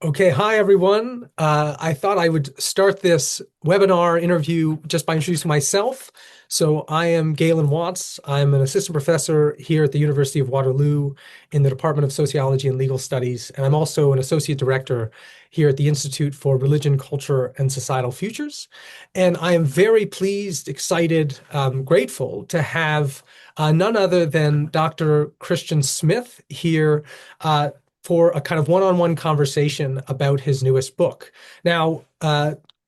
Okay, hi everyone. I thought I would start this webinar interview just by introducing myself. So I am Galen Watts. I'm an assistant professor here at the University of Waterloo in the Department of Sociology and Legal Studies, and I'm also an associate director here at the Institute for Religion, Culture, and Societal Futures. And I am very pleased, excited, grateful to have none other than Dr. Christian Smith here for a kind of one-on-one conversation about his newest book. Now,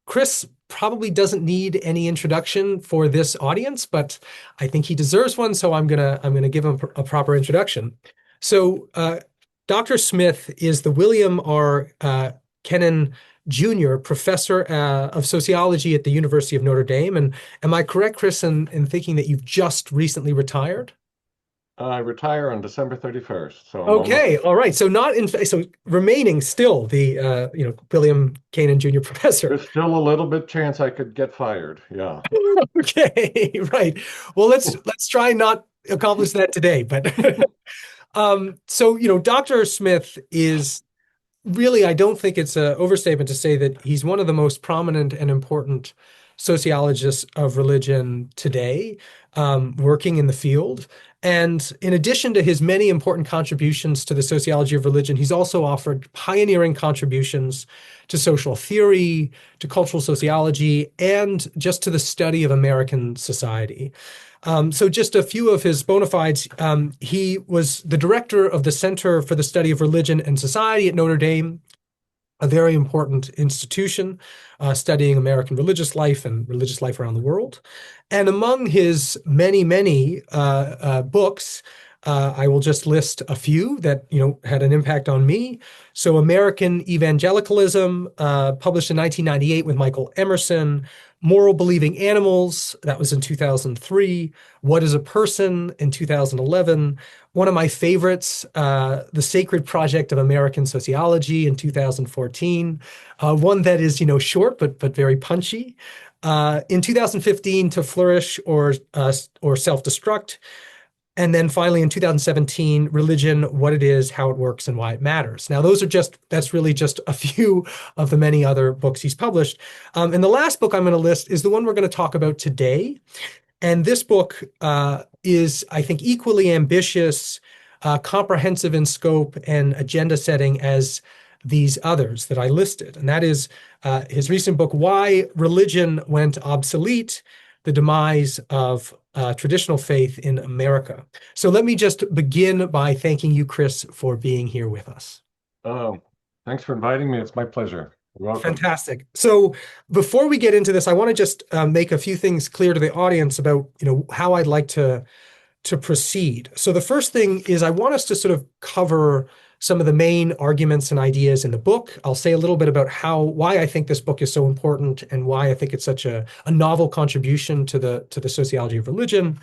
Chris probably doesn't need any introduction for this audience, but I think he deserves one, so I'm gonna give him a proper introduction. So, Dr. Smith is the William R. Kennan Jr. Professor of Sociology at the University of Notre Dame. And am I correct, Chris, in thinking that you've just recently retired? I retire on December 31st, so I'm almost Okay, all right. So not in so remaining still the William Canaan Jr. professor. there's still a little bit chance I could get fired. Yeah. Okay, right. Well, let's try and not accomplish that today. But so Dr. Smith is really, I don't think it's an overstatement to say that he's one of the most prominent and important sociologists of religion today, working in the field. And in addition to his many important contributions to the sociology of religion, he's also offered pioneering contributions to social theory, to cultural sociology, and just to the study of American society. So just a few of his bona fides. He was the director of the Center for the Study of Religion and Society at Notre Dame, a very important institution studying American religious life and religious life around the world. And among his many, many books, I will just list a few that had an impact on me. So, American Evangelicalism, published in 1998 with Michael Emerson. Moral Believing Animals, that was in 2003. What is a Person in 2011. One of my favorites, The Sacred Project of American Sociology in 2014. One that is, short but very punchy. In 2015, To Flourish or Self-Destruct. And then finally in 2017, Religion, What It Is, How It Works, and Why It Matters. Now, that's really just a few of the many other books he's published. And the last book I'm going to list is the one we're going to talk about today. And this book is, I think, equally ambitious, comprehensive in scope and agenda setting as these others that I listed. And that is his recent book, Why Religion Went Obsolete, The Demise of Traditional Faith in America. So let me just begin by thanking you, Chris, for being here with us. Oh, thanks for inviting me. It's my pleasure. You're welcome. Fantastic. So before we get into this, I want to just make a few things clear to the audience about, how I'd like to proceed. So the first thing is I want us to sort of cover some of the main arguments and ideas in the book. I'll say a little bit about why I think this book is so important and why I think it's such a novel contribution to the sociology of religion.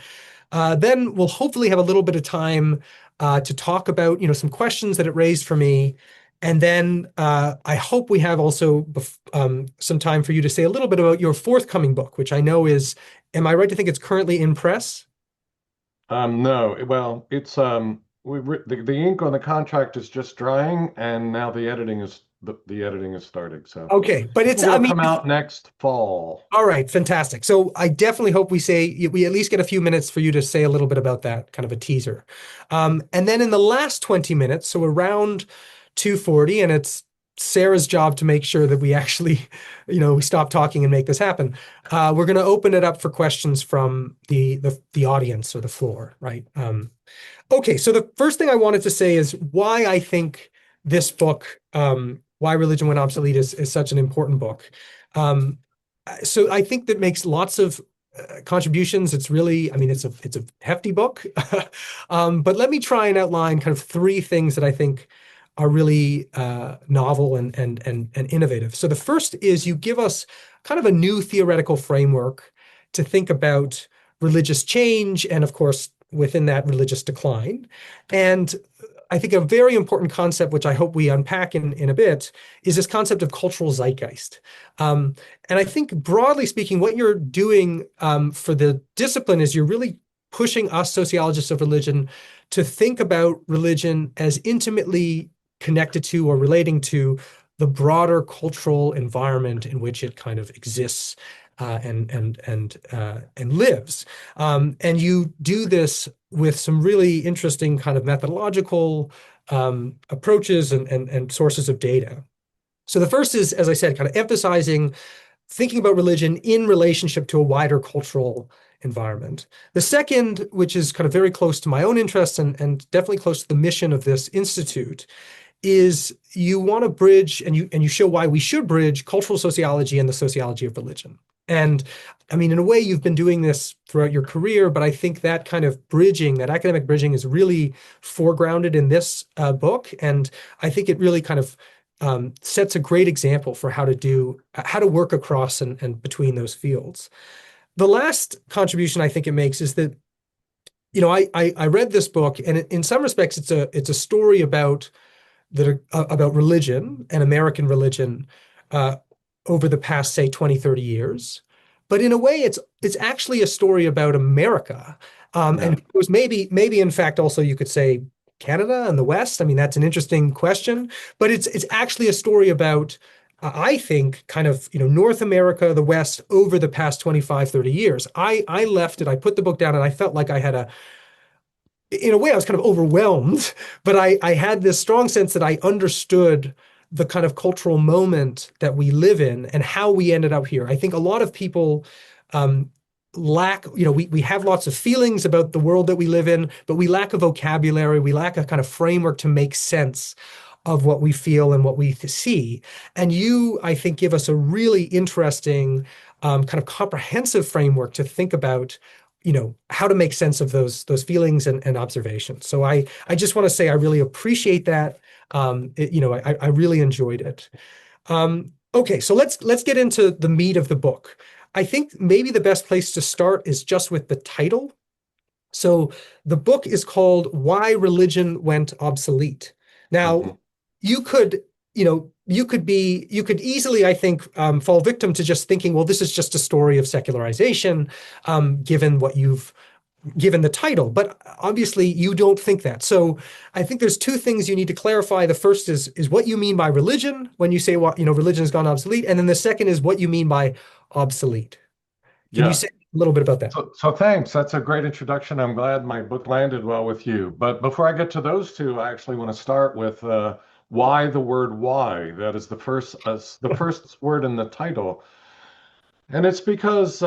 Then we'll hopefully have a little bit of time to talk about, some questions that it raised for me. And then I hope we have also some time for you to say a little bit about your forthcoming book, which I know am I right to think it's currently in press? No, well, it's the ink on the contract is just drying, and now the editing is starting. So Okay, but I think I it'll mean, come out next fall. all right, fantastic. So I definitely hope we at least get a few minutes for you to say a little bit about that, kind of a teaser. And then in the last 20 minutes, so around 2:40, and it's Sarah's job to make sure that we actually, we stop talking and make this happen. We're going to open it up for questions from the audience or the floor, right? Okay, so the first thing I wanted to say is why I think this book, Why Religion Went Obsolete, is such an important book. Um, so I think that makes lots of contributions. It's really, I mean, it's a hefty book. But let me try and outline kind of three things that I think are really novel and innovative. So the first is you give us kind of a new theoretical framework to think about religious change and, of course, within that, religious decline. And I think a very important concept, which I hope we unpack in a bit, is this concept of cultural zeitgeist. And I think broadly speaking, what you're doing for the discipline is you're really pushing us sociologists of religion to think about religion as intimately connected to or relating to the broader cultural environment in which it kind of exists and lives. And you do this with some really interesting kind of methodological approaches and sources of data. So the first is, as I said, kind of emphasizing thinking about religion in relationship to a wider cultural environment. The second, which is kind of very close to my own interests and definitely close to the mission of this institute, is you want to bridge and you show why we should bridge cultural sociology and the sociology of religion. And I mean, in a way, you've been doing this throughout your career, but I think that kind of bridging, that academic bridging, is really foregrounded in this book, and I think it really kind of sets a great example for how to work across and between those fields. The last contribution I think it makes is that, I read this book, and in some respects, it's a story about religion and American religion uh, over the past, say, 20, 30 years. But in a way, it's actually a story about America. Yeah. And it was maybe in fact also you could say Canada and the West. I mean, that's an interesting question, but it's actually a story about I think kind of, North America, the West over the past 25, 30 years. I left it, I put the book down, and I felt like in a way, I was kind of overwhelmed, but I had this strong sense that I understood the kind of cultural moment that we live in and how we ended up here. I think a lot of people um, lack, we have lots of feelings about the world that we live in, but we lack a vocabulary, we lack a kind of framework to make sense of what we feel and what we see. And you, I think, give us a really interesting, kind of comprehensive framework to think about, how to make sense of those feelings and observations. So I just want to say I really appreciate that. I really enjoyed it. Okay, so let's get into the meat of the book. I think maybe the best place to start is just with the title. So the book is called Why Religion Went Obsolete. Now, Hmm. you could, you could easily, I think, fall victim to just thinking, well, this is just a story of secularization, given the title. But obviously, you don't think that. So I think there's two things you need to clarify. The first is what you mean by religion when you say what, religion has gone obsolete, and then the second is what you mean by obsolete. Can you Yeah. say a little bit about that? So thanks. That's a great introduction. I'm glad my book landed well with you. But before I get to those two, I actually want to start with why the word why. That is the first word in the title, and it's because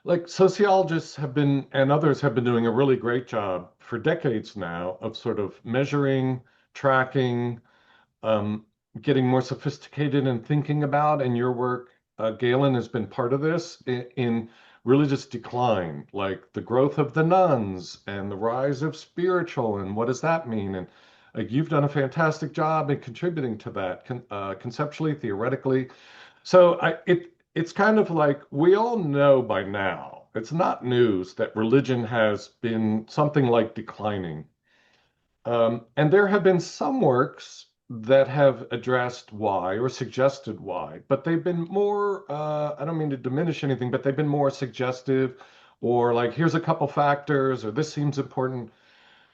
like sociologists have been and others have been doing a really great job for decades now of sort of measuring, tracking, um, getting more sophisticated in thinking about, and your work, Galen, has been part of this in religious decline, like the growth of the nuns and the rise of spiritual, and what does that mean? And you've done a fantastic job in contributing to that conceptually, theoretically. So it's kind of like we all know by now, it's not news that religion has been something like declining. And there have been some works that have addressed why or suggested why, but they've been more, I don't mean to diminish anything, but they've been more suggestive or like, here's a couple factors or this seems important.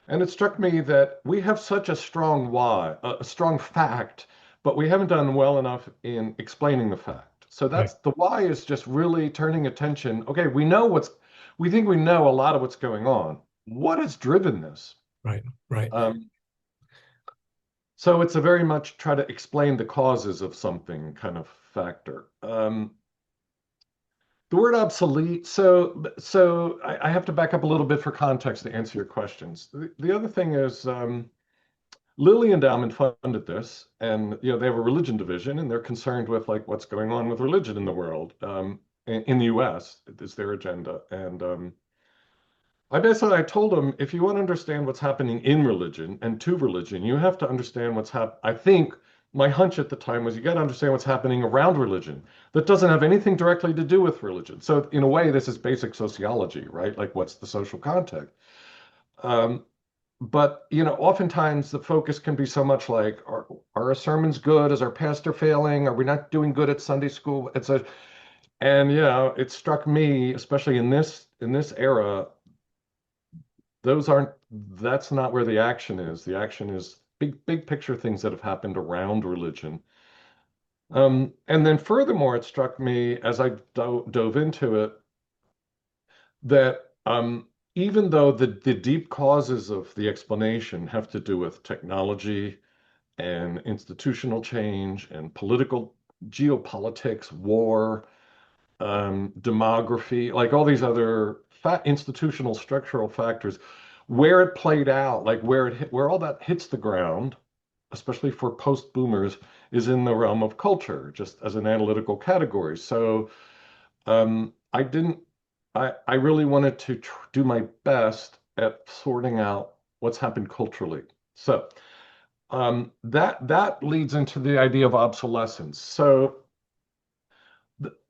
And it struck me that we have such a strong why, a strong fact, but we haven't done well enough in explaining the fact. So Right, that's the why is just really turning attention. Okay, we think we know a lot of what's going on. What has driven this? right, right. Um, so it's a very much try to explain the causes of something kind of factor. The word obsolete. So I have to back up a little bit for context to answer your questions. The other thing is Lilly Endowment funded this, and they have a religion division, and they're concerned with like what's going on with religion in the world. In the U.S. is their agenda, and I told them if you want to understand what's happening in religion and to religion, you have to understand what's happening. I think my hunch at the time was you got to understand what's happening around religion that doesn't have anything directly to do with religion. So in a way, this is basic sociology, right? Like what's the social context? Um, but oftentimes the focus can be so much like, are our sermons good? Is our pastor failing? Are we not doing good at Sunday school? And it struck me, especially in this era, those aren't that's not where the action is. The action is big picture things that have happened around religion. And then furthermore, it struck me as I dove into it that even though the deep causes of the explanation have to do with technology and institutional change and political geopolitics, war, demography, like all these other institutional structural factors, where it played out, like where all that hits the ground, especially for post-boomers, is in the realm of culture, just as an analytical category. So I didn't, I really wanted to do my best at sorting out what's happened culturally. So that leads into the idea of obsolescence. So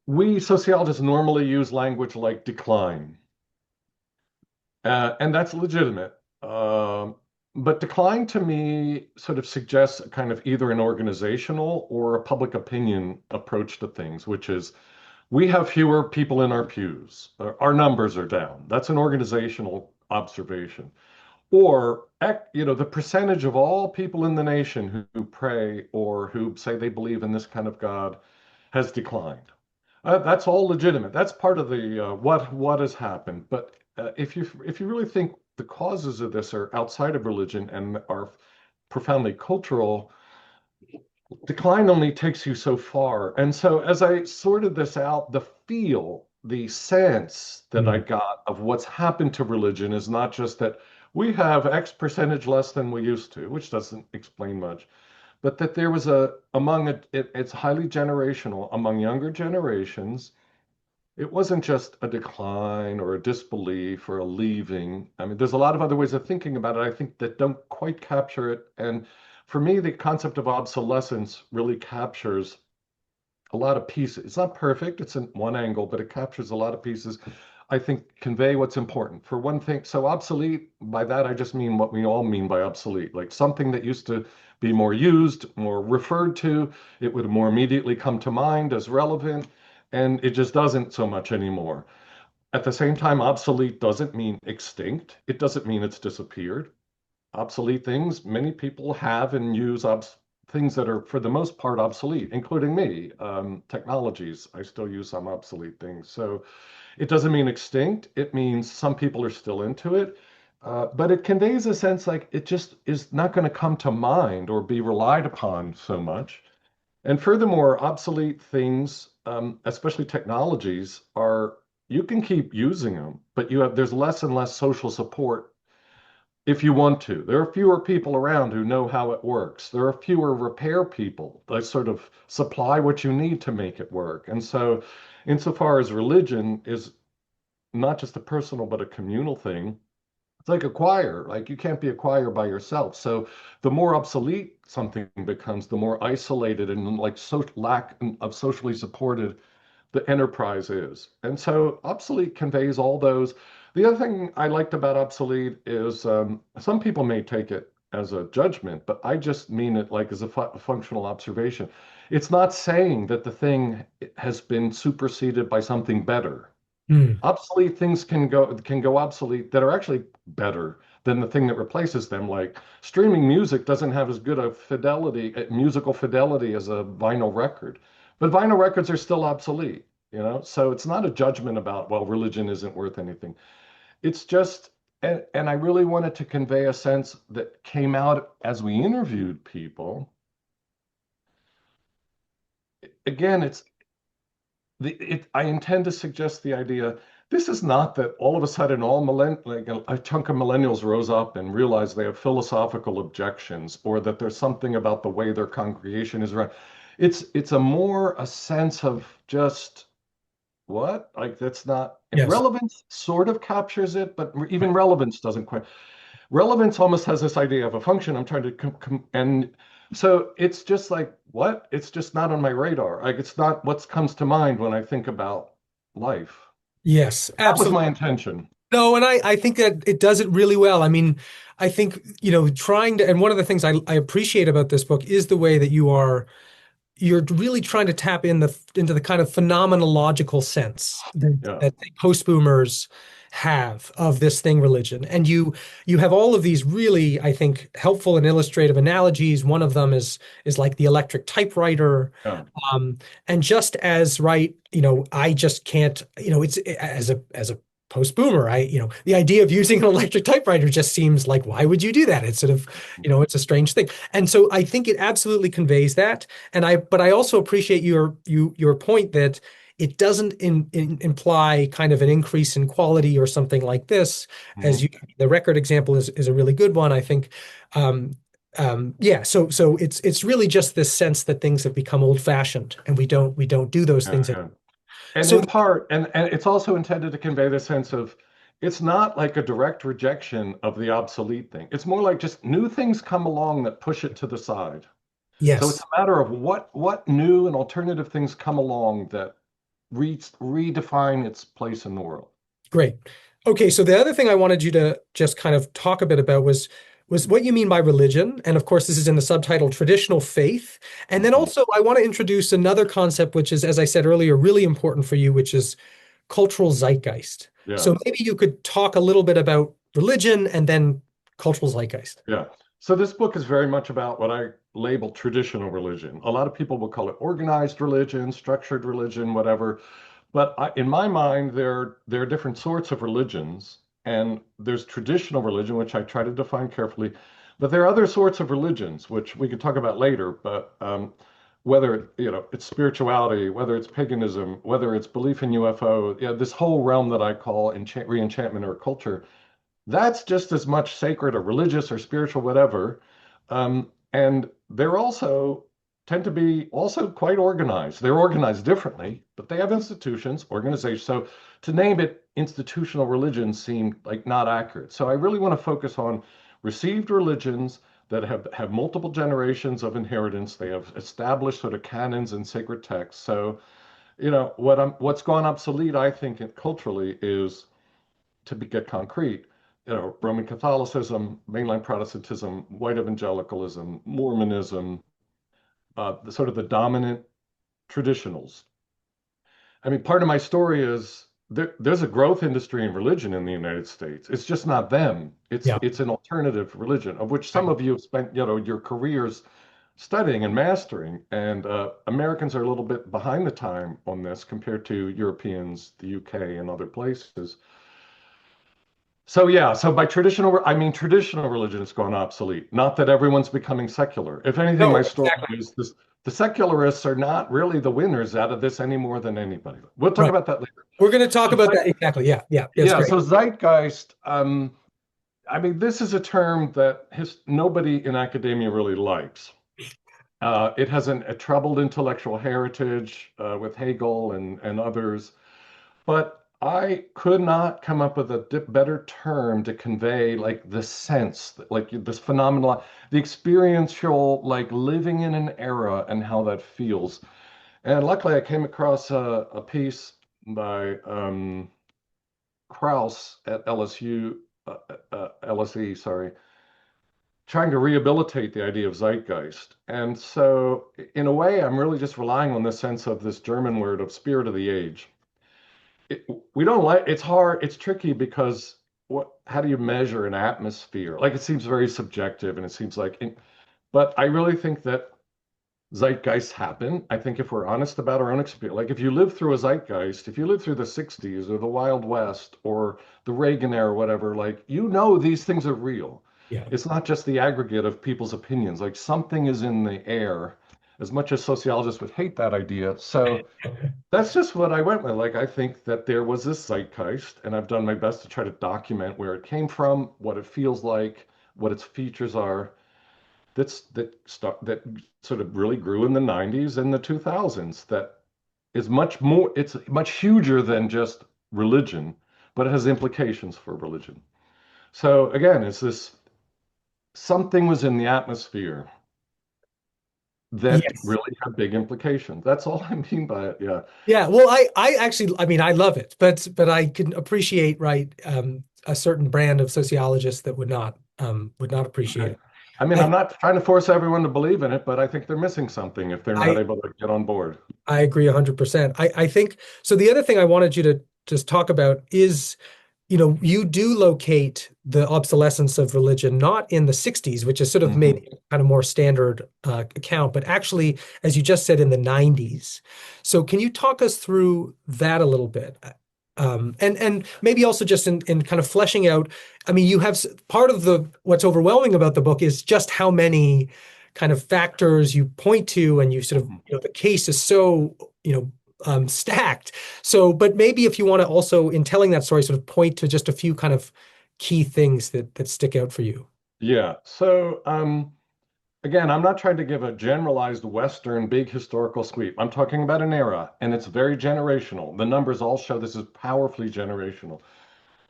we sociologists normally use language like decline, and that's legitimate. But decline to me sort of suggests a kind of either an organizational or a public opinion approach to things, which is we have fewer people in our pews. Our numbers are down. That's an organizational observation. Or, the percentage of all people in the nation who pray or who say they believe in this kind of God has declined. That's all legitimate. That's part of the what has happened. But if you really think the causes of this are outside of religion and are profoundly cultural, decline only takes you so far. And so as I sorted this out, the sense that I Mm. got of what's happened to religion is not just that we have X percentage less than we used to, which doesn't explain much, but that there was it's highly generational among younger generations. It wasn't just a decline or a disbelief or a leaving. I mean, there's a lot of other ways of thinking about it, I think, that don't quite capture it. And for me, the concept of obsolescence really captures a lot of pieces. It's not perfect, it's in one angle, but it captures a lot of pieces, I think, convey what's important. For one thing, so obsolete, by that I just mean what we all mean by obsolete, like something that used to be more used, more referred to, it would more immediately come to mind as relevant, and it just doesn't so much anymore. At the same time, obsolete doesn't mean extinct. It doesn't mean it's disappeared. Obsolete things, many people have and use things that are, for the most part, obsolete, including me. Technologies, I still use some obsolete things. So it doesn't mean extinct. It means some people are still into it. But it conveys a sense like it just is not going to come to mind or be relied upon so much. And furthermore, obsolete things, especially technologies, you can keep using them, but there's less and less social support if you want to. There are fewer people around who know how it works. There are fewer repair people that sort of supply what you need to make it work. And so, insofar as religion is not just a personal but a communal thing, it's like a choir. Like you can't be a choir by yourself. So the more obsolete something becomes, the more isolated and like lack of socially supported the enterprise is. And so obsolete conveys all those. The other thing I liked about obsolete is some people may take it as a judgment, but I just mean it like as a functional observation. It's not saying that the thing has been superseded by something better. Mm. Obsolete things can go obsolete that are actually better than the thing that replaces them. Like streaming music doesn't have as good a musical fidelity as a vinyl record, but vinyl records are still obsolete, So it's not a judgment about, well, religion isn't worth anything. It's just, and I really wanted to convey a sense that came out as we interviewed people. Again, I intend to suggest the idea. This is not that all of a sudden like a chunk of millennials rose up and realized they have philosophical objections, or that there's something about the way their congregation is run. It's a sense of just what, like that's not Yes. relevance sort of captures it, but even relevance doesn't quite. Relevance almost has this idea of a function. I'm trying to and so it's just like what? It's just not on my radar. Like it's not what comes to mind when I think about life. Yes, That was absolutely. my intention. No, and I think that it does it really well. I mean, I think, trying to, and one of the things I appreciate about this book is the way that you're really trying to tap into the kind of phenomenological sense that, Yeah. that post-boomers have of this thing, religion. And you have all of these really, I think, helpful and illustrative analogies. One of them is like the electric typewriter. Yeah. Um, and just as right, I just can't, it's as a post boomer, the idea of using an electric typewriter just seems like, why would you do that? It's sort of, it's a strange thing. And so I think it absolutely conveys that. But I also appreciate your point that it doesn't imply kind of an increase in quality or something like this. Mhm. The record example is a really good one, I think. Yeah, so it's really just this sense that things have become old fashioned and we don't do those Yeah, things anymore. yeah. And So in part, and it's also intended to convey the sense of it's not like a direct rejection of the obsolete thing. It's more like just new things come along that push it to the side. So it's yes, a matter of what new and alternative things come along that redefine its place in the world. great. Okay, so the other thing I wanted you to just kind of talk a bit about was what you mean by religion. And of course, this is in the subtitle traditional faith. And then Mhm. also I want to introduce another concept, which is, as I said earlier, really important for you, which is cultural zeitgeist. Yeah. So maybe you could talk a little bit about religion and then cultural zeitgeist. Yeah. So this book is very much about what I label traditional religion. A lot of people will call it organized religion, structured religion, whatever. But in my mind, there are different sorts of religions, and there's traditional religion, which I try to define carefully. But there are other sorts of religions, which we could talk about later. But whether it's spirituality, whether it's paganism, whether it's belief in UFO, yeah, this whole realm that I call re-enchantment or culture, that's just as much sacred or religious or spiritual, whatever. And they're also tend to be also quite organized. They're organized differently, but they have institutions, organizations. So to name it institutional religion seemed like not accurate. So I really want to focus on received religions that have multiple generations of inheritance. They have established sort of canons and sacred texts. So, what's gone obsolete, I think, culturally is get concrete, Roman Catholicism, mainline Protestantism, white evangelicalism, Mormonism, the sort of the dominant traditionals. I mean, part of my story is there's a growth industry in religion in the United States. It's just not them. It's Yeah. it's an alternative religion of which some of you have spent, your careers studying and mastering. And Americans are a little bit behind the time on this compared to Europeans, the UK, and other places. So yeah, so by traditional, I mean traditional religion has gone obsolete. Not that everyone's becoming secular. If anything, my No, story exactly. is this: the secularists are not really the winners out of this any more than anybody. We'll talk Right. about that later. We're going to talk So, about that. Exactly. Yeah. Yeah. That's yeah, great. so zeitgeist. I mean, this is a term that nobody in academia really likes. It has a troubled intellectual heritage with Hegel and others. But I could not come up with a better term to convey like the sense, like this phenomenal, the experiential, like living in an era and how that feels. And luckily, I came across a piece by Krauss at LSU, LSE, sorry, trying to rehabilitate the idea of zeitgeist. And so, in a way, I'm really just relying on the sense of this German word of spirit of the age. it, we don't like it's hard, it's tricky because how do you measure an atmosphere? Like it seems very subjective and it seems like but I really think that zeitgeists happen. I think if we're honest about our own experience, like if you live through a zeitgeist, if you live through the 60s or the Wild West or the Reagan era or whatever, like these things are real. Yeah. It's not just the aggregate of people's opinions, like something is in the air, as much as sociologists would hate that idea. So that's just what I went with. Like, I think that there was this zeitgeist, and I've done my best to try to document where it came from, what it feels like, what its features are. That sort of really grew in the 90s and the 2000s. That is much more. It's much huger than just religion, but it has implications for religion. So again, it's this something was in the atmosphere that Yes. really had big implications. That's all I mean by it. Yeah. Yeah. Well, I actually, I mean, I love it, but I can appreciate, right, a certain brand of sociologists that would not appreciate Okay. it. I mean, I I'm not trying to force everyone to believe in it, but I think they're missing something if they're not I able to get on board. I agree 100%. I think so. The other thing I wanted you to just talk about is you do locate the obsolescence of religion not in the 60s, which is sort of Hmm. maybe kind of more standard account, but actually, as you just said, in the 90s. So can you talk us through that a little bit? And maybe also just in kind of fleshing out, I mean, you have part of the what's overwhelming about the book is just how many kind of factors you point to, and you sort of, Hmm. the case is so, stacked. So, but maybe if you want to also, in telling that story, sort of point to just a few kind of key things that stick out for you. Yeah. So, again, I'm not trying to give a generalized Western big historical sweep. I'm talking about an era, and it's very generational. The numbers all show this is powerfully generational.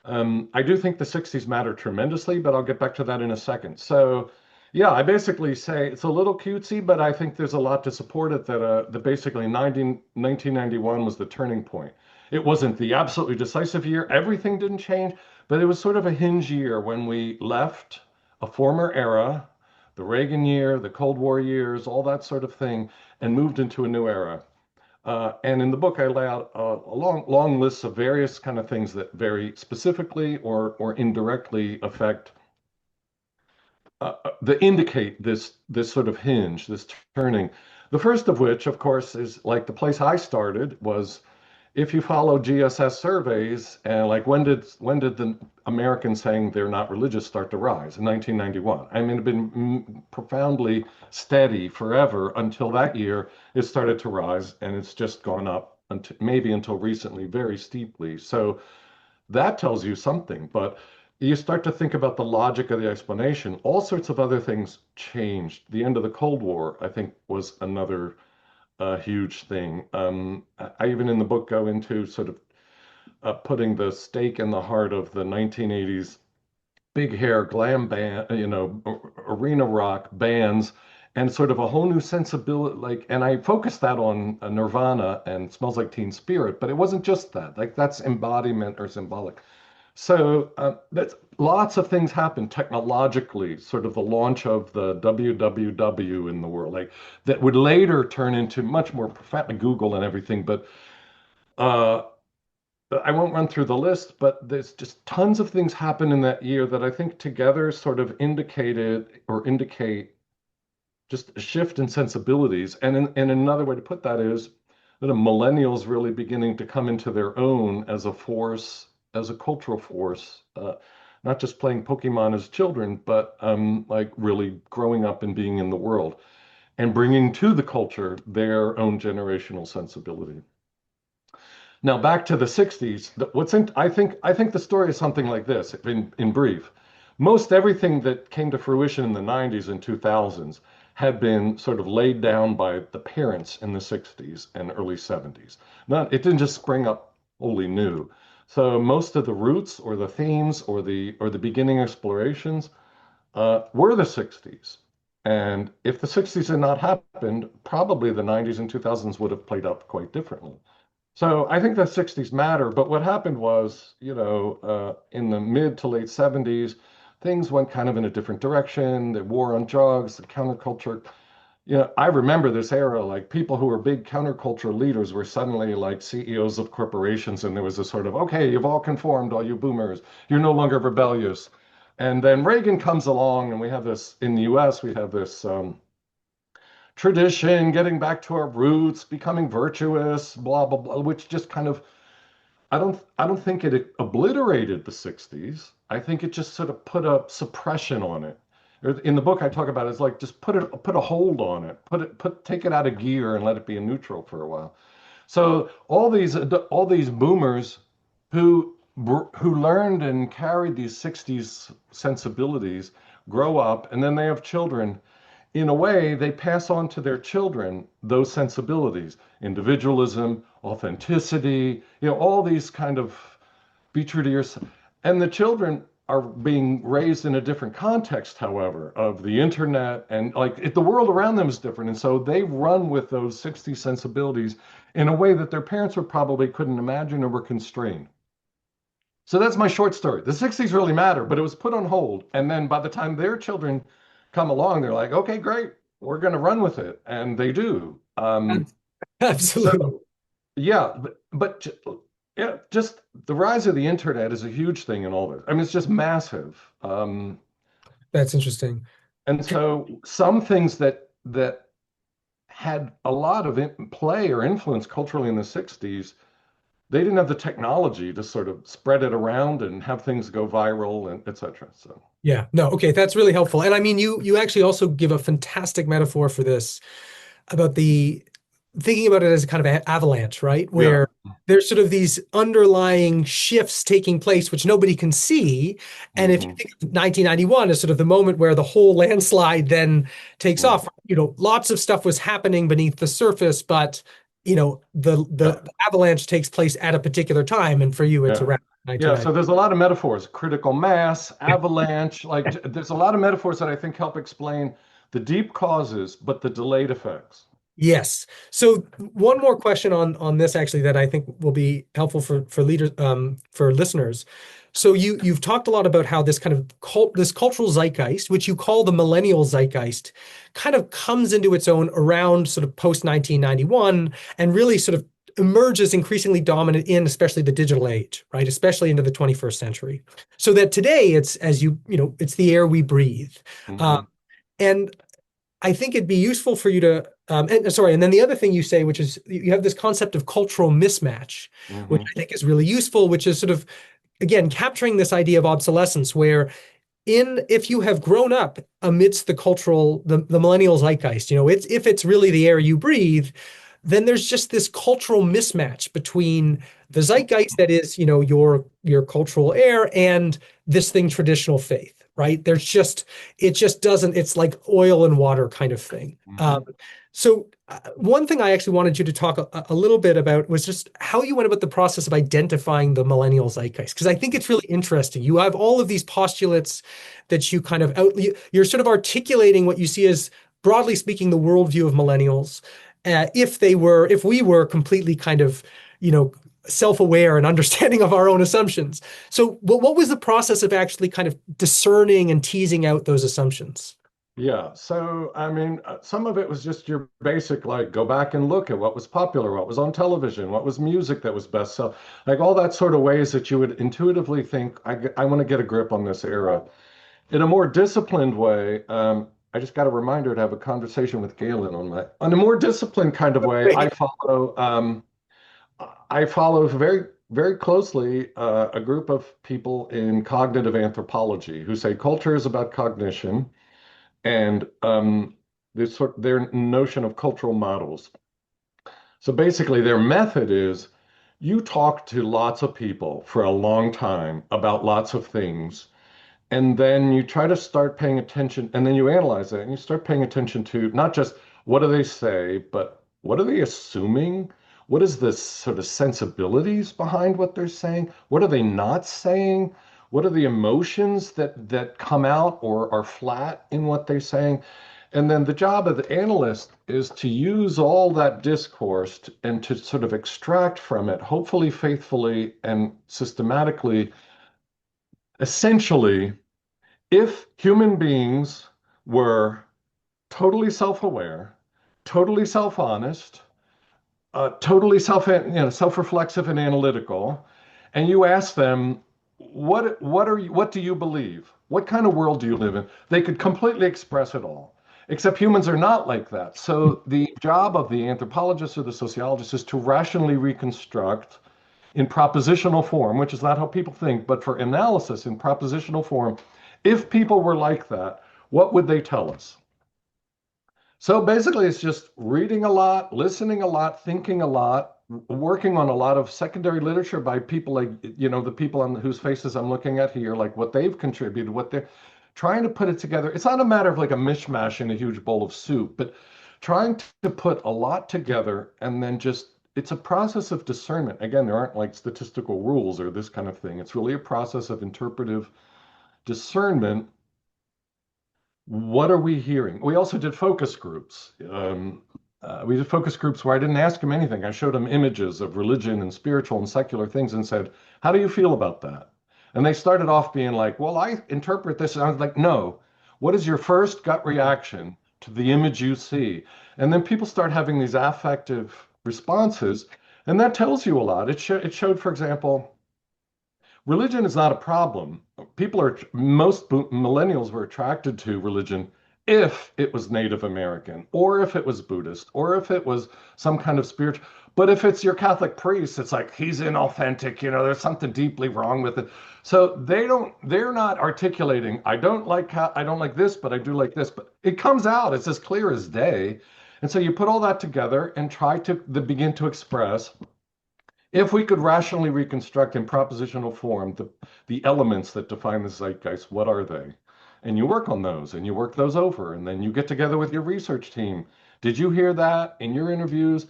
I do think the 60s matter tremendously, but I'll get back to that in a second. So, yeah, I basically say it's a little cutesy, but I think there's a lot to support it that basically 1991 was the turning point. It wasn't the absolutely decisive year. Everything didn't change, but it was sort of a hinge year when we left a former era, the Reagan year, the Cold War years, all that sort of thing, and moved into a new era. And in the book, I lay out a long list of various kind of things that very specifically or indirectly affect, that indicate this sort of hinge, this turning. The first of which, of course, is like the place I started was if you follow GSS surveys and like when did the Americans saying they're not religious start to rise? In 1991. I mean, it's been profoundly steady forever until that year it started to rise, and it's just gone up until maybe until recently very steeply. So that tells you something, but you start to think about the logic of the explanation. All sorts of other things changed. The end of the Cold War, I think, was another a huge thing. I even in the book go into sort of putting the stake in the heart of the 1980s big hair glam band, arena rock bands, and sort of a whole new sensibility. Like, and I focused that on Nirvana and Smells Like Teen Spirit, but it wasn't just that. Like, that's embodiment or symbolic. So that's lots of things happen technologically, sort of the launch of the WWW in the world, like that would later turn into much more profound Google and everything. But uh, I won't run through the list, but there's just tons of things happen in that year that I think together sort of indicated or indicate just a shift in sensibilities. And another way to put that is that a millennials really beginning to come into their own as a force, as a cultural force, not just playing Pokemon as children, but like really growing up and being in the world and bringing to the culture their own generational sensibility. Now back to the 60s. I think the story is something like this, in brief. Most everything that came to fruition in the 90s and 2000s had been sort of laid down by the parents in the 60s and early 70s. It didn't just spring up wholly new. So most of the roots or the themes or the beginning explorations were the 60s. And if the 60s had not happened, probably the 90s and 2000s would have played out quite differently. So I think the 60s matter, but what happened was, in the mid to late 70s, things went kind of in a different direction. The war on drugs, the counterculture. I remember this era, like people who were big counterculture leaders were suddenly like CEOs of corporations, and there was a sort of, okay, you've all conformed, all you boomers. You're no longer rebellious. And then Reagan comes along, and we have this in the US, we have this tradition, getting back to our roots, becoming virtuous, blah blah blah, which just kind of I don't think it obliterated the 60s. I think it just sort of put a suppression on it. In the book I talk about it, it's like just put a hold on it, take it out of gear and let it be in neutral for a while. So all these boomers who learned and carried these 60s sensibilities grow up and then they have children. In a way, they pass on to their children those sensibilities, individualism, authenticity, all these kind of be true to yourself. And the children are being raised in a different context, however, of the internet and the world around them is different. And so they run with those 60 sensibilities in a way that their parents were probably couldn't imagine or were constrained. So that's my short story. The 60s really matter, but it was put on hold. And then by the time their children come along, they're like, okay, great, we're going to run with it. And they do. Absolutely. So, yeah, but Yeah, just the rise of the internet is a huge thing in all this. I mean, it's just massive. That's interesting. And so some things that had a lot of play or influence culturally in the 60s, they didn't have the technology to sort of spread it around and have things go viral and et cetera. So Yeah, no, okay, that's really helpful. And I mean, you actually also give a fantastic metaphor for this about the thinking about it as a kind of avalanche, right? yeah. Where there's sort of these underlying shifts taking place, which nobody can see. And if you Hmm. think of 1991 as sort of the moment where the whole landslide then takes Right. off, lots of stuff was happening beneath the surface, but Yeah. the avalanche takes place at a particular time, and for you, it's Yeah. around Yeah. So 1990. there's a lot of metaphors, critical mass, avalanche, like there's a lot of metaphors that I think help explain the deep causes, but the delayed effects. Yes. So one more question on this actually that I think will be helpful for leaders for listeners. So you've talked a lot about how this kind of this cultural zeitgeist, which you call the millennial zeitgeist, kind of comes into its own around sort of post 1991 and really sort of emerges increasingly dominant in especially the digital age, right? Especially into the 21st century. So that today it's as it's the air we breathe. Um, Hmm. and I think it'd be useful for you to, and sorry, and then the other thing you say, which is you have this concept of cultural mismatch, which Hmm. I think is really useful, which is sort of, again, capturing this idea of obsolescence, where if you have grown up amidst the millennial zeitgeist, if it's really the air you breathe, then there's just this cultural mismatch between the zeitgeist that is, your cultural air and this thing, traditional faith, right? It just doesn't, it's like oil and water kind of thing. Hmm. So one thing I actually wanted you to talk a little bit about was just how you went about the process of identifying the millennial zeitgeist, because I think it's really interesting. You have all of these postulates that you kind of you're sort of articulating what you see as, broadly speaking, the worldview of millennials. If we were completely kind of, you know, self-aware and understanding of our own assumptions. So what was the process of actually kind of discerning and teasing out those assumptions? Yeah. So, I mean, some of it was just your basic, like, go back and look at what was popular, what was on television, what was music that was best sell, like all that sort of ways that you would intuitively think, I want to get a grip on this era. In a more disciplined way, I just got a reminder to have a conversation with Galen on a more disciplined kind of way. Great. I follow very, very closely a group of people in cognitive anthropology who say culture is about cognition and their notion of cultural models. So basically, their method is you talk to lots of people for a long time about lots of things, and then you try to start paying attention, and then you analyze it, and you start paying attention to not just what do they say, but what are they assuming? What is the sort of sensibilities behind what they're saying? What are they not saying? What are the emotions that come out or are flat in what they're saying? And then the job of the analyst is to use all that discourse and to sort of extract from it, hopefully faithfully and systematically, essentially, if human beings were totally self-aware, totally self-honest, totally self-reflexive and analytical, and you ask them, what do you believe? What kind of world do you live in? They could completely express it all. Except humans are not like that. So the job of the anthropologist or the sociologist is to rationally reconstruct in propositional form, which is not how people think, but for analysis in propositional form, if people were like that, what would they tell us? So basically, it's just reading a lot, listening a lot, thinking a lot, working on a lot of secondary literature by people like, the people on whose faces I'm looking at here, like what they've contributed, what they're trying to put it together. It's not a matter of like a mishmash in a huge bowl of soup, but trying to put a lot together and then just, it's a process of discernment. Again, there aren't like statistical rules or this kind of thing. It's really a process of interpretive discernment. What are we hearing? We also did focus groups. We did focus groups where I didn't ask them anything. I showed them images of religion and spiritual and secular things and said, how do you feel about that? And they started off being like, well, I interpret this. And I was like, no, what is your first gut reaction to the image you see? And then people start having these affective responses. And that tells you a lot. It showed, for example, religion is not a problem. Most millennials were attracted to religion if it was Native American, or if it was Buddhist, or if it was some kind of spiritual. But if it's your Catholic priest, it's like he's inauthentic, there's something deeply wrong with it. So they're not articulating, I don't like this, but I do like this. But it comes out, it's as clear as day. And so you put all that together and try to begin to express if we could rationally reconstruct in propositional form the elements that define the zeitgeist, what are they? And you work on those and you work those over, and then you get together with your research team. Did you hear that in your interviews?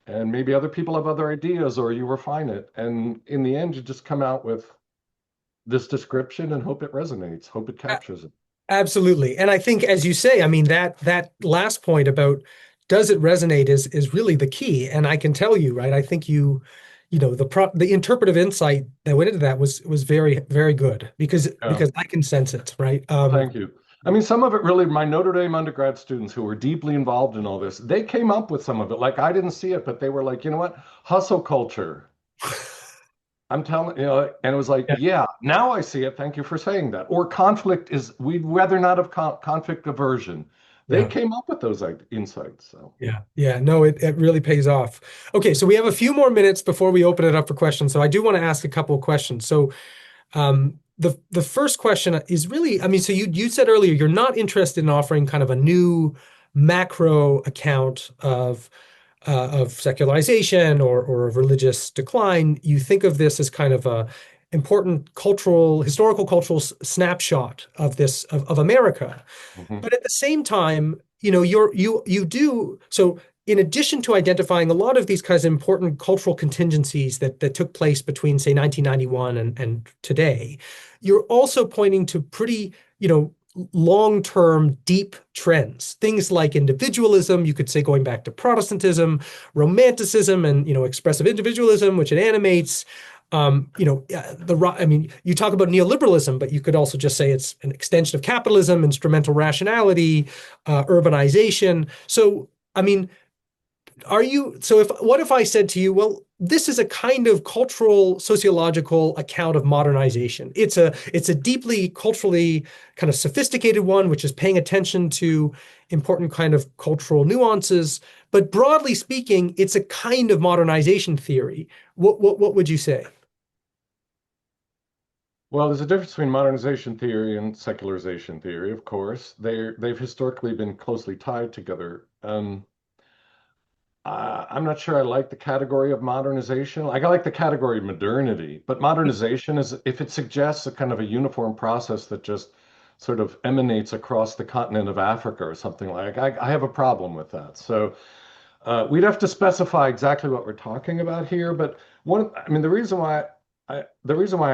And maybe other people have other ideas, or you refine it. And in the end, you just come out with this description and hope it resonates, hope it captures it. Absolutely. And I think, as you say, I mean, that last point about does it resonate is really the key. And I can tell you, right? I think the interpretive insight that went into that was very, very good Yeah. because I can sense it, right? Well, thank you. I mean, some of it really, my Notre Dame undergrad students who were deeply involved in all this, they came up with some of it. Like I didn't see it, but they were like, you know what? Hustle culture. I'm telling, and it was like, Yeah, yeah, now I see it. Thank you for saying that. Or we'd rather not have conflict aversion. They yeah, came up with those like, insights. So, yeah, yeah. No, it really pays off. Okay, so we have a few more minutes before we open it up for questions. So I do want to ask a couple of questions. So the first question is really, I mean, so you said earlier you're not interested in offering kind of a new macro account of secularization or of religious decline. You think of this as kind of a important historical cultural snapshot of this of America. mhm. But at the same time, you do so in addition to identifying a lot of these kinds of important cultural contingencies that took place between, say, 1991 and today, you're also pointing to pretty, long-term deep trends, things like individualism, you could say going back to Protestantism, romanticism, and expressive individualism, which it animates. I mean, you talk about neoliberalism, but you could also just say it's an extension of capitalism, instrumental rationality, urbanization. So, I mean, what if I said to you, well, this is a kind of cultural sociological account of modernization. It's a deeply culturally kind of sophisticated one, which is paying attention to important kind of cultural nuances. But broadly speaking, it's a kind of modernization theory. What would you say? Well, there's a difference between modernization theory and secularization theory, of course. They've historically been closely tied together. I'm not sure I like the category of modernization. Like I like the category of modernity, but modernization is if it suggests a kind of a uniform process that just sort of emanates across the continent of Africa or something like. I have a problem with that. So we'd have to specify exactly what we're talking about here. But I mean, the reason why I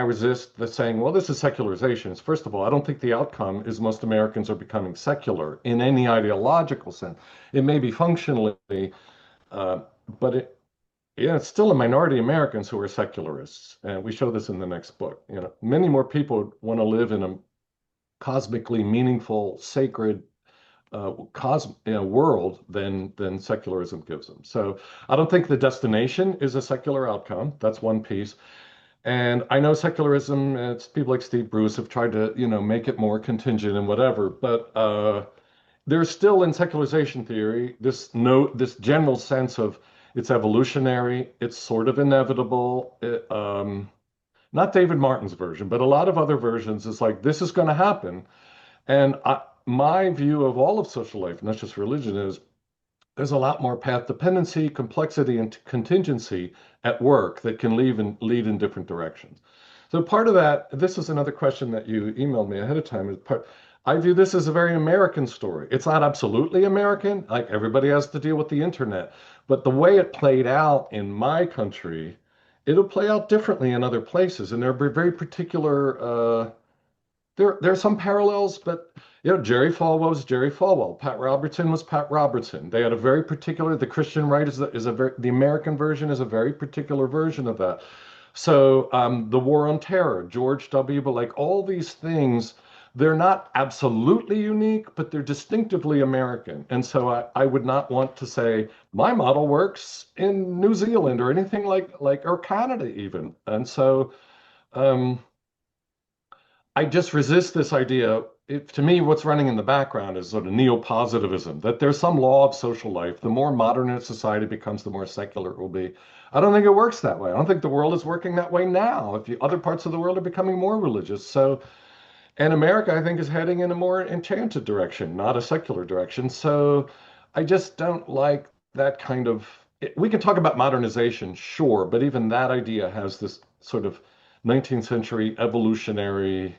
resist the saying, well, this is secularization is first of all, I don't think the outcome is most Americans are becoming secular in any ideological sense. It may be functionally. Uh, but yeah, it's still a minority Americans who are secularists, and we show this in the next book. Many more people want to live in a cosmically meaningful, sacred world than secularism gives them. So I don't think the destination is a secular outcome. That's one piece. And I know secularism, it's people like Steve Bruce have tried to, make it more contingent and whatever, but there's still in secularization theory this general sense of it's evolutionary, it's sort of inevitable. Not David Martin's version, but a lot of other versions is like this is going to happen. And my view of all of social life, not just religion, is there's a lot more path dependency, complexity, and contingency at work that can lead in different directions. So part of that, this is another question that you emailed me ahead of time. I view this as a very American story. It's not absolutely American, like everybody has to deal with the internet, but the way it played out in my country, it'll play out differently in other places, and there are very particular there are some parallels, but Jerry Falwell was Jerry Falwell. Pat Robertson was Pat Robertson. They had a very particular. The Christian right the American version is a very particular version of that. So the War on Terror, George W. But like all these things, they're not absolutely unique, but they're distinctively American. And so I would not want to say my model works in New Zealand or anything like or Canada even. And so um, I just resist this idea. To me, what's running in the background is sort of neo-positivism, that there's some law of social life. The more modern a society becomes, the more secular it will be. I don't think it works that way. I don't think the world is working that way now. If you, other parts of the world are becoming more religious. So, and America, I think, is heading in a more enchanted direction, not a secular direction. So I just don't like that kind of. We can talk about modernization, sure, but even that idea has this sort of 19th century evolutionary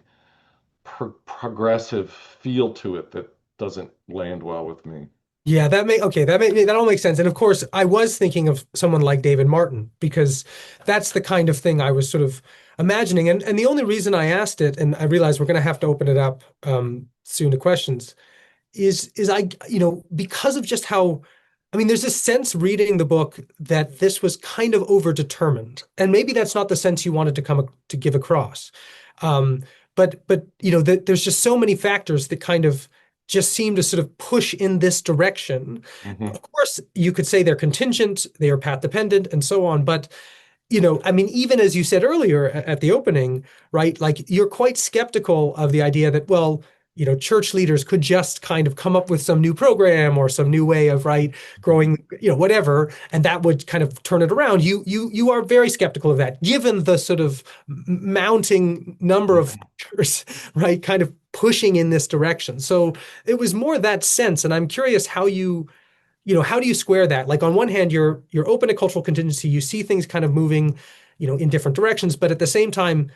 progressive feel to it that doesn't land well with me. Yeah, that all makes sense. And of course, I was thinking of someone like David Martin because that's the kind of thing I was sort of imagining. And the only reason I asked it, and I realize we're going to have to open it up soon to questions, is because of just how, I mean, there's this sense reading the book that this was kind of overdetermined, and maybe that's not the sense you wanted to give across. Um, but that there's just so many factors that kind of just seem to sort of push in this direction. Hmm. Of course, you could say they're contingent, they are path dependent, and so on. But I mean, even as you said earlier at the opening, right? Like you're quite skeptical of the idea that, well, church leaders could just kind of come up with some new program or some new way of, right, growing, whatever, and that would kind of turn it around. You are very skeptical of that, given the sort of mounting number of Hmm. factors, right, kind of pushing in this direction. So it was more that sense, and I'm curious how do you square that? Like on one hand, you're open to cultural contingency, you see things kind of moving, in different directions, but at the same time,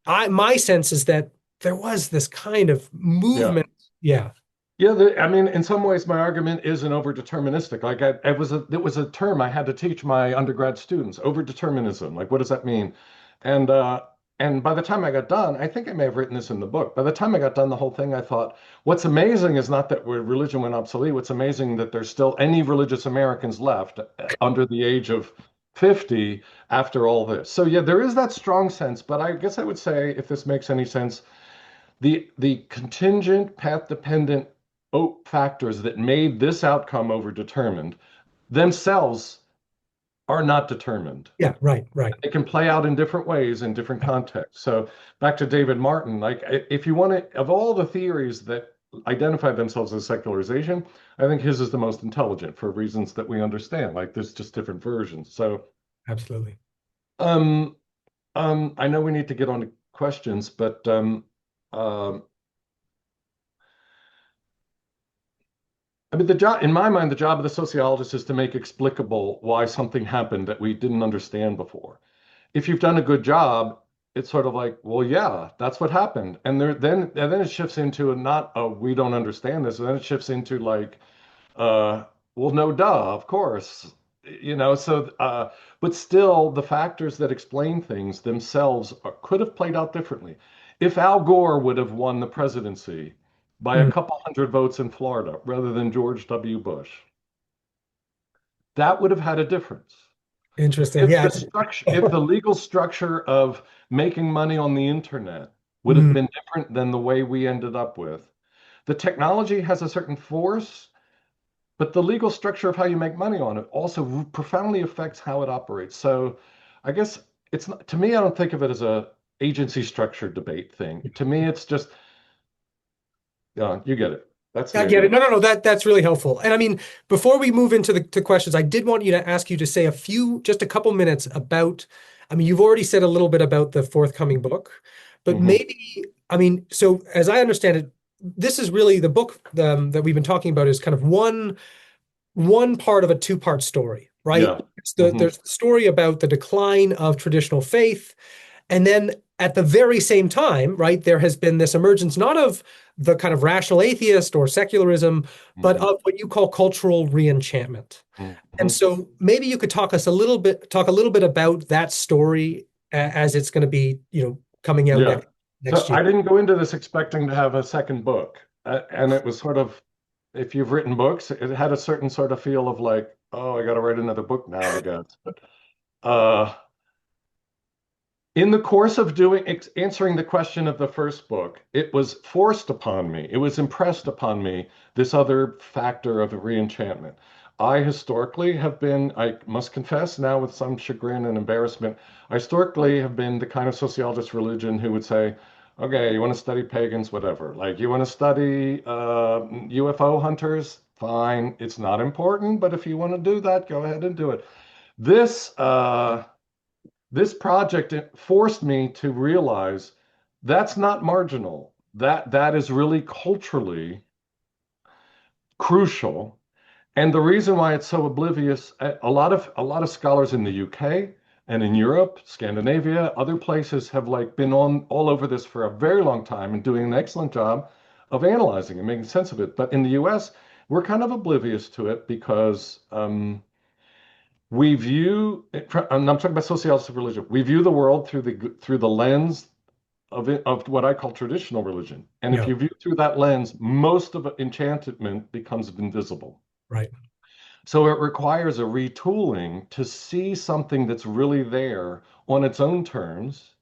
my sense is that there was this kind of Yeah. movement. Yeah. Yeah, I mean, in some ways, my argument isn't overdeterministic. Like, it was a term I had to teach my undergrad students, overdeterminism. Like, what does that mean? And and by the time I got done, I think I may have written this in the book. By the time I got done, the whole thing, I thought, what's amazing is not that religion went obsolete. What's amazing that there's still any religious Americans left under the age of 50 after all this. So yeah, there is that strong sense. But I guess I would say, if this makes any sense, the contingent path dependent factors that made this outcome overdetermined themselves are not determined. Yeah. Right. Right. They can play out in different ways in different contexts. So back to David Martin, like if you want to, of all the theories that identify themselves as secularization, I think his is the most intelligent for reasons that we understand. Like there's just different versions. So Absolutely. um I know we need to get on to questions, but um I mean, the job, in my mind, the job of the sociologist is to make explicable why something happened that we didn't understand before. If you've done a good job, it's sort of like, well, yeah, that's what happened. And then it shifts into a not, oh, we don't understand this. And then it shifts into like, uh, well, no, duh, of course. But still, the factors that explain things themselves could have played out differently. If Al Gore would have won the presidency by a Mm, couple hundred votes in Florida rather than George W. Bush, that would have had a difference. interesting. If Yeah. the structure, if the legal structure of making money on the internet would have Mm, been different than the way we ended up with, the technology has a certain force, but the legal structure of how you make money on it also profoundly affects how it operates. So I guess it's not, to me, I don't think of it as a agency structure debate thing. To me, it's just, you get it. That's I the get idea. it. No. That's really helpful. And I mean, before we move into the to questions, I did want you to ask you to say just a couple minutes about, I mean, you've already said a little bit about the forthcoming book, but Hmm. maybe, I mean, so as I understand it, this is really the book that we've been talking about is kind of one part of a two-part story, right? Yeah. Hmm. There's the story about the decline of traditional faith, and then at the very same time, right, there has been this emergence not of the kind of rational atheist or secularism, but Hmm. of what you call cultural reenchantment. And Hmm. so maybe you could talk a little bit about that story as it's going to be, coming out Yeah. So next year. I didn't go into this expecting to have a second book. And it was sort of, if you've written books, it had a certain sort of feel of like, oh, I got to write another book now, I guess. But uh, In the course of answering the question of the first book, it was forced upon me, it was impressed upon me, this other factor of reenchantment. I historically have been, I must confess now with some chagrin and embarrassment, I historically have been the kind of sociologist of religion who would say, okay, you want to study pagans, whatever. Like, you want to study UFO hunters? Fine. It's not important, but if you want to do that, go ahead and do it. This, this project forced me to realize that's not marginal. That is really culturally crucial. And the reason why it's so oblivious, a lot of scholars in the UK and in Europe, Scandinavia, other places have like been on all over this for a very long time and doing an excellent job of analyzing and making sense of it. But in the US, we're kind of oblivious to it because we view, and I'm talking about sociology of religion, we view the world through the lens of what I call traditional religion. And if Yeah, you view through that lens, most of enchantment becomes invisible. right. So it requires a retooling to see something that's really there on its own terms,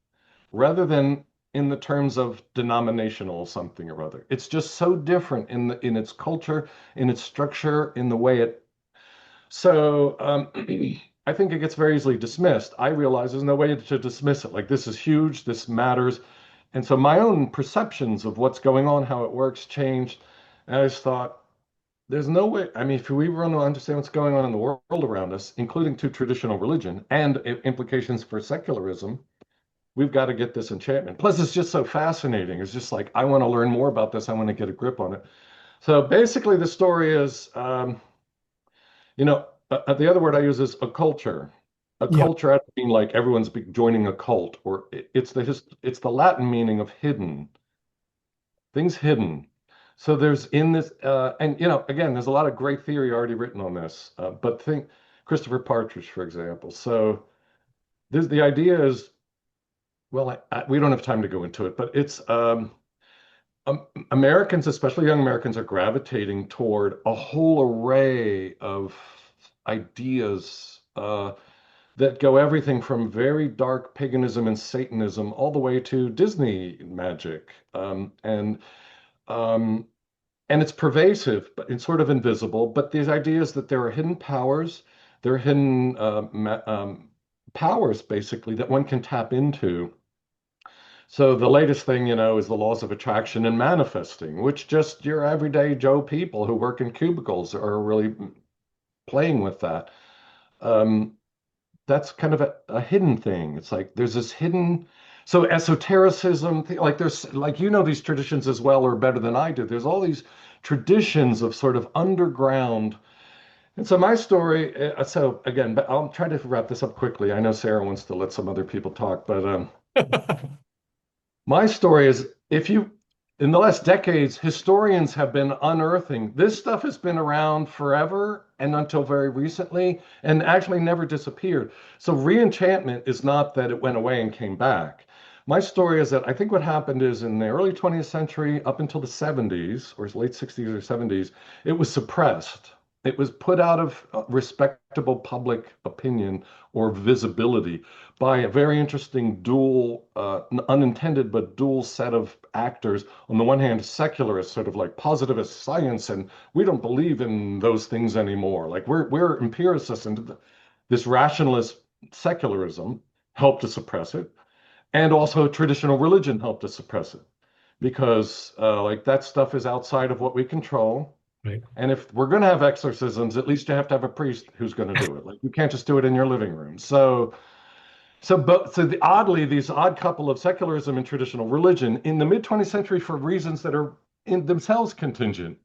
rather than in the terms of denominational something or other. It's just so different in its culture, in its structure, in the way it. So I think it gets very easily dismissed. I realize there's no way to dismiss it. Like, this is huge, this matters. And so my own perceptions of what's going on, how it works, changed. And I just thought, there's no way. I mean, if we want to understand what's going on in the world around us, including to traditional religion and implications for secularism, we've got to get this enchantment. Plus, it's just so fascinating. It's just like, I want to learn more about this. I want to get a grip on it. So basically, the story is, the other word I use is a culture. A Yeah, culture, I don't mean like everyone's joining a cult, or it's the Latin meaning of hidden, things hidden. So there's in this, and again, there's a lot of great theory already written on this. But think Christopher Partridge, for example. So the idea is, well, we don't have time to go into it, but it's Americans, especially young Americans, are gravitating toward a whole array of ideas that go everything from very dark paganism and Satanism all the way to Disney magic. Um, and it's pervasive, but it's sort of invisible. But these ideas that there are hidden powers, there are hidden powers, basically, that one can tap into. So the latest thing, is the laws of attraction and manifesting, which just your everyday Joe people who work in cubicles are really playing with that. Um, that's kind of a hidden thing. It's like there's this hidden, so esotericism, like there's like these traditions as well or better than I do. There's all these traditions of sort of underground. And so my story, so again, but I'll try to wrap this up quickly. I know Sarah wants to let some other people talk, but my story is, if you, in the last decades, historians have been unearthing this stuff has been around forever and until very recently, and actually never disappeared. So reenchantment is not that it went away and came back. My story is that I think what happened is in the early 20th century, up until the 70s or late 60s or 70s, it was suppressed. It was put out of respectable public opinion or visibility by a very interesting dual, unintended but dual set of actors. On the one hand, secularists, sort of like positivist science, and we don't believe in those things anymore. Like we're empiricists, and this rationalist secularism helped to suppress it, and also traditional religion helped to suppress it because like that stuff is outside of what we control. right. And if we're going to have exorcisms, at least you have to have a priest who's going to do it. Like, you can't just do it in your living room. Oddly, these odd couple of secularism and traditional religion in the mid 20th century, for reasons that are in themselves contingent,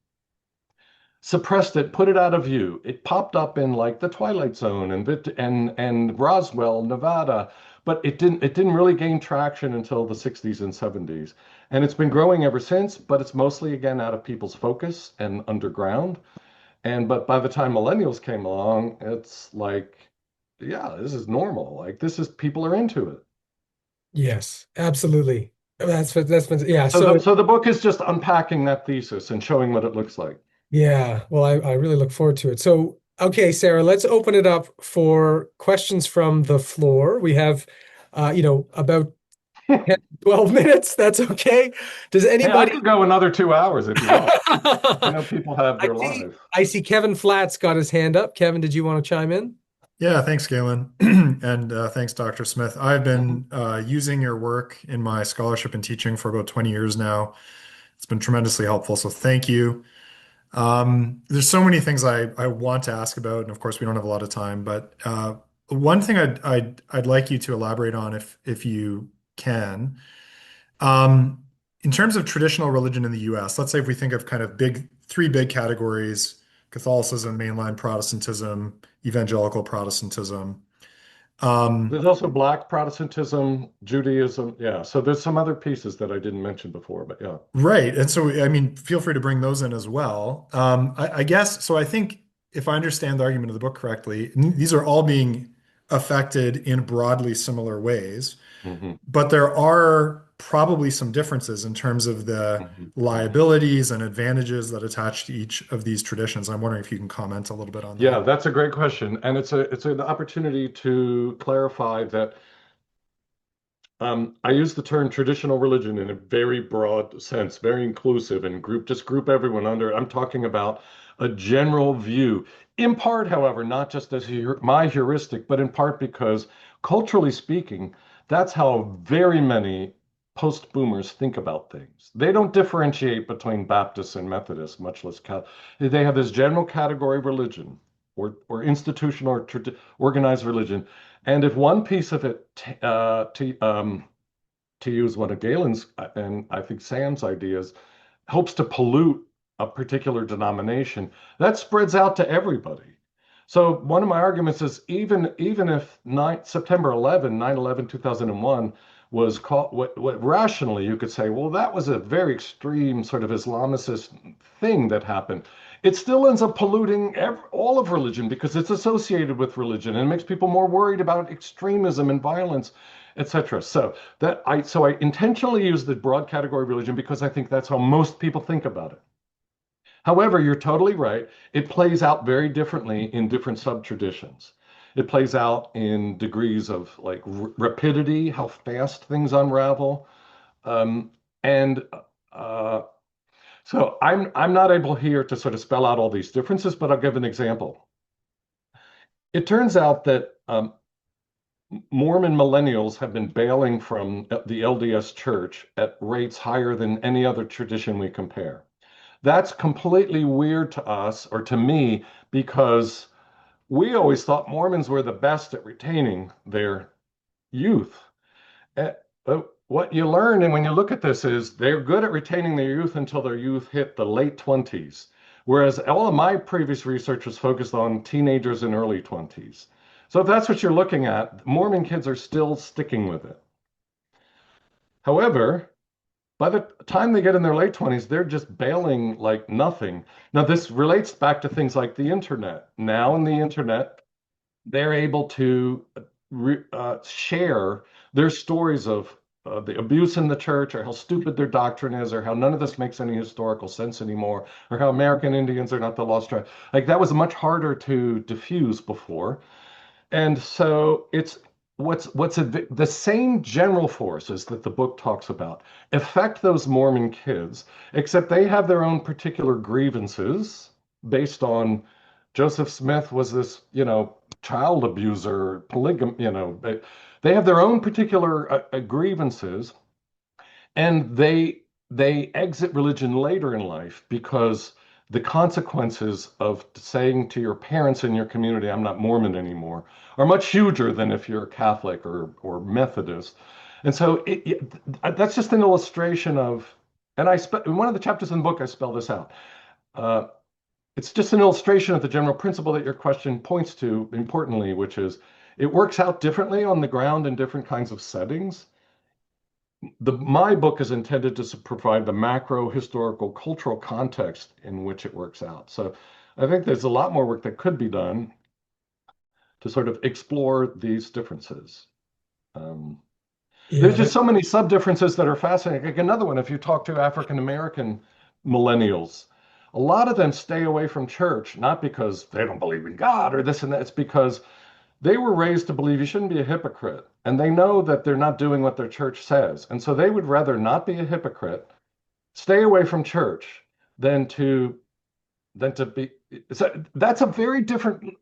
suppressed it, put it out of view. It popped up in like the Twilight Zone and Roswell, Nevada, but it didn't really gain traction until the 60s and 70s. And it's been growing ever since, but it's mostly again out of people's focus and underground. But by the time millennials came along, it's like, yeah, this is normal. Like, this is, people are into it. Yes, absolutely. Yeah. So So the book is just unpacking that thesis and showing what it looks like. yeah, well, I really look forward to it. So, okay, Sarah, let's open it up for questions from the floor. We have about 10, 12 minutes. That's okay. Does Hey, I anybody? could go another 2 hours if you want. I I know people have their see. lives. I see Kevin Flat's got his hand up. Kevin, did you want to chime in? Yeah, thanks, Galen. And thanks, Dr. Smith. I've Mhm. been using your work in my scholarship and teaching for about 20 years now. It's been tremendously helpful, so thank you. There's so many things I want to ask about, and of course, we don't have a lot of time, but one thing I'd like you to elaborate on if you can. Um, in terms of traditional religion in the US, let's say if we think of kind of three big categories, Catholicism, mainline Protestantism, evangelical Protestantism. Um, There's also Black Protestantism, Judaism. Yeah. So there's some other pieces that I didn't mention before, but yeah. right. And so, I mean, feel free to bring those in as well. I guess, so I think if I understand the argument of the book correctly, these are all being affected in broadly similar ways. Hmm. But there are probably some differences in terms of the Hmm. Hmm. liabilities and advantages that attach to each of these traditions. I'm wondering if you can comment a little bit on Yeah, that. that's a great question. And it's an opportunity to clarify that I use the term traditional religion in a very broad sense, very inclusive, and group everyone under it. I'm talking about a general view. In part, however, not just as my heuristic, but in part because culturally speaking, that's how very many post-boomers think about things. They don't differentiate between Baptists and Methodists, much less Catholic. They have this general category of religion or institutional or organized religion. And if one piece of it, to use one of Galen's and I think Sam's ideas, helps to pollute a particular denomination, that spreads out to everybody. So one of my arguments is even if September 11, 9/11, 2001 was caught, what rationally you could say, well, that was a very extreme sort of Islamicist thing that happened. It still ends up polluting all of religion because it's associated with religion and makes people more worried about extremism and violence, etc. So I intentionally use the broad category of religion because I think that's how most people think about it. However, you're totally right. It plays out very differently in different sub-traditions. It plays out in degrees of like rapidity, how fast things unravel. Um, and uh, so I'm not able here to sort of spell out all these differences, but I'll give an example. It turns out that Mormon millennials have been bailing from the LDS Church at rates higher than any other tradition we compare. That's completely weird to us or to me because we always thought Mormons were the best at retaining their youth. Uh, what you learn and when you look at this is they're good at retaining their youth until their youth hit the late 20s. Whereas all of my previous research was focused on teenagers and early 20s. So if that's what you're looking at, Mormon kids are still sticking with it. However, by the time they get in their late 20s, they're just bailing like nothing. Now, this relates back to things like the internet. Now, in the internet, they're able to share their stories of the abuse in the church, or how stupid their doctrine is, or how none of this makes any historical sense anymore, or how American Indians are not the lost tribe. Like that was much harder to diffuse before. And so it's the same general forces that the book talks about affect those Mormon kids, except they have their own particular grievances based on Joseph Smith was this, child abuser, polygam, they have their own particular grievances, and they exit religion later in life because the consequences of saying to your parents in your community, I'm not Mormon anymore, are much huger than if you're Catholic or Methodist. And so that's just an illustration of, and in one of the chapters in the book, I spell this out. Uh, it's just an illustration of the general principle that your question points to importantly, which is it works out differently on the ground in different kinds of settings. My book is intended to provide the macro historical cultural context in which it works out. So I think there's a lot more work that could be done to sort of explore these differences. Um, there's Yeah. just so many sub differences that are fascinating. Like another one, if you talk to African American millennials, a lot of them stay away from church, not because they don't believe in God or this and that. It's because they were raised to believe you shouldn't be a hypocrite. and they know that they're not doing what their church says. And so they would rather not be a hypocrite, stay away from church than to be. So that's a very different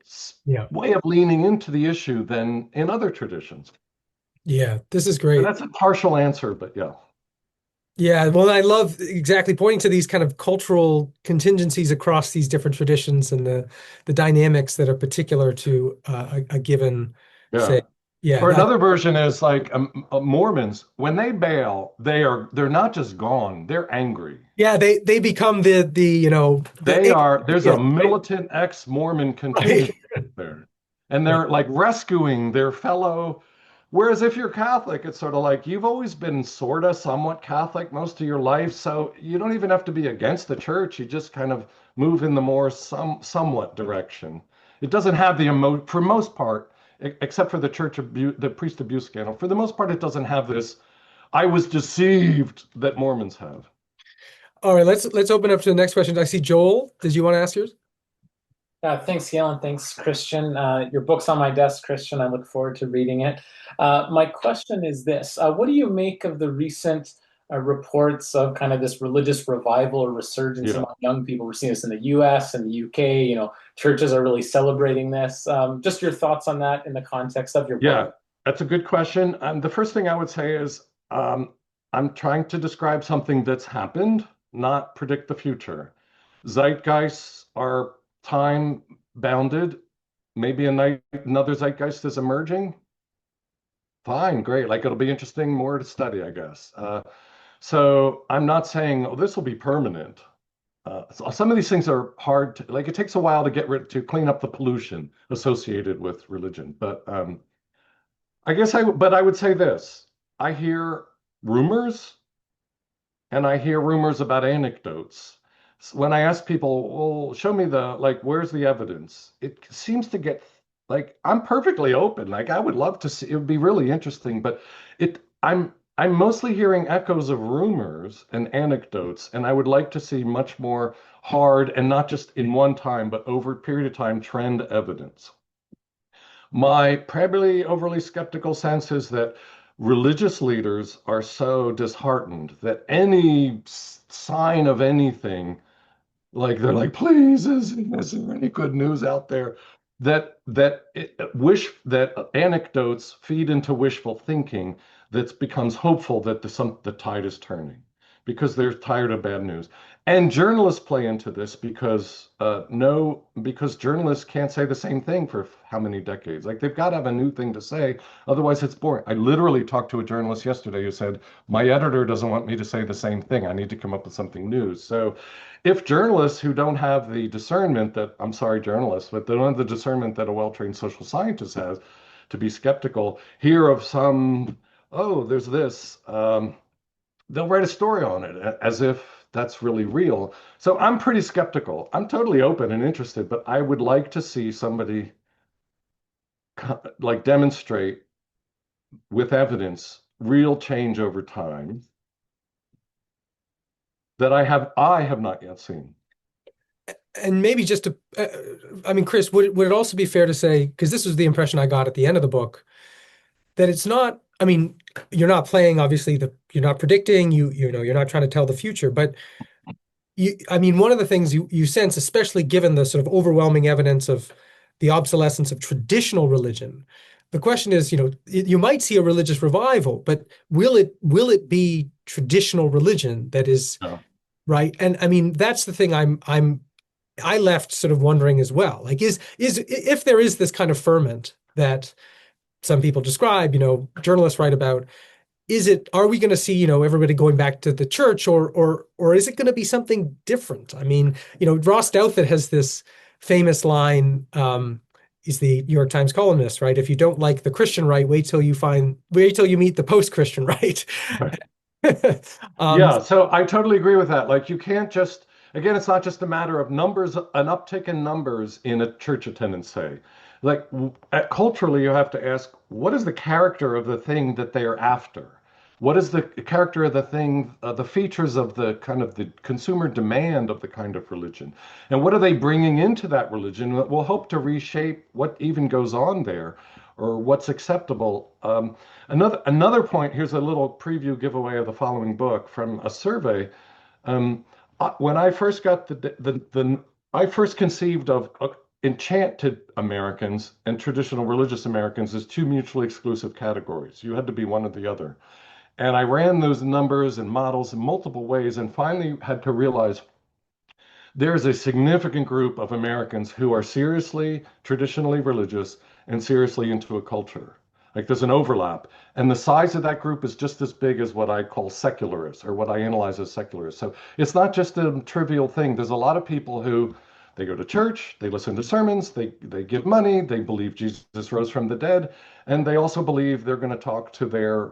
Yeah. way of leaning into the issue than in other traditions. Yeah, this is And great. that's a partial answer, but yeah. Yeah, well, I love exactly pointing to these kind of cultural contingencies across these different traditions and the dynamics that are particular to a given Yeah. faith. Yeah, Or another version is like Mormons, when they bail, they're not just gone, they're angry. yeah, they become the There's a yeah, right, militant ex-Mormon right. contingent there. And Right. they're like rescuing their fellow. Whereas if you're Catholic, it's sort of like you've always been sort of somewhat Catholic most of your life. So you don't even have to be against the church. You just kind of move in the more somewhat direction. It doesn't have for most part, except for the church abuse, the priest abuse scandal. For the most part, it doesn't have this, I was deceived that Mormons have. All right, let's open up to the next question. I see Joel. Did you want to ask yours? Thanks, Galen. Thanks, Christian. Your book's on my desk, Christian. I look forward to reading it. My question is this. What do you make of the recent reports of kind of this religious revival or resurgence Yeah. among young people? We're seeing this in the US and the UK. Churches are really celebrating this. Just your thoughts on that in the context of your Yeah, book. that's a good question. The first thing I would say is I'm trying to describe something that's happened, not predict the future. Zeitgeists are time bounded. Maybe another zeitgeist is emerging. Fine, great. Like it'll be interesting, more to study, I guess. So I'm not saying, oh, this will be permanent. So some of these things are hard to, like it takes a while to to clean up the pollution associated with religion. But but I would say this. I hear rumors and I hear rumors about anecdotes. When I ask people, well, show me where's the evidence? It seems to get like, I'm perfectly open. Like, I would love to see, it would be really interesting, but I'm mostly hearing echoes of rumors and anecdotes, and I would like to see much more hard and not just in one time, but over a period of time trend evidence. My probably overly skeptical sense is that religious leaders are so disheartened that any sign of anything, like they're like, please, is there any good news out there? That anecdotes feed into wishful thinking that becomes hopeful that the tide is turning because they're tired of bad news. And journalists play into this because no, because journalists can't say the same thing for how many decades? Like they've got to have a new thing to say, otherwise it's boring. I literally talked to a journalist yesterday who said, "My editor doesn't want me to say the same thing. I need to come up with something new." So, if journalists who don't have the discernment that, I'm sorry, journalists, but they don't have the discernment that a well-trained social scientist has to be skeptical, hear of some, oh, there's this. They'll write a story on it as if that's really real. So I'm pretty skeptical. I'm totally open and interested, but I would like to see somebody like demonstrate with evidence real change over time that I have not yet seen. And maybe just to, I mean, Chris, would it also be fair to say, because this was the impression I got at the end of the book, that it's not, I mean, you're not playing, obviously, you're not predicting, you're not trying to tell the future, but I mean, one of the things you sense, especially given the sort of overwhelming evidence of the obsolescence of traditional religion, the question is, you might see a religious revival, but will it be traditional religion that is No. right? And I mean, that's the thing I left sort of wondering as well. Like, if there is this kind of ferment that some people describe, journalists write about, are we going to see, everybody going back to the church, or is it going to be something different? I mean, Ross Douthat has this famous line, he's the New York Times columnist, right? If you don't like the Christian right, wait till you meet the post-Christian right. Um, Yeah, so I totally agree with that. Like you can't just, again, it's not just a matter of numbers, an uptick in numbers in a church attendance, say. Culturally, you have to ask, what is the character of the thing that they are after? What is the character of the thing, the features of the kind of the consumer demand of the kind of religion? And what are they bringing into that religion that will hope to reshape what even goes on there? or what's acceptable. Another point, here's a little preview giveaway of the following book from a survey. When I first got I first conceived of enchanted Americans and traditional religious Americans as two mutually exclusive categories. You had to be one or the other. And I ran those numbers and models in multiple ways and finally had to realize there's a significant group of Americans who are seriously traditionally religious and seriously into a culture. Like there's an overlap. And the size of that group is just as big as what I call secularists or what I analyze as secularists. So it's not just a trivial thing. There's a lot of people who they go to church, they listen to sermons, they give money, they believe Jesus rose from the dead, and they also believe they're going to talk to their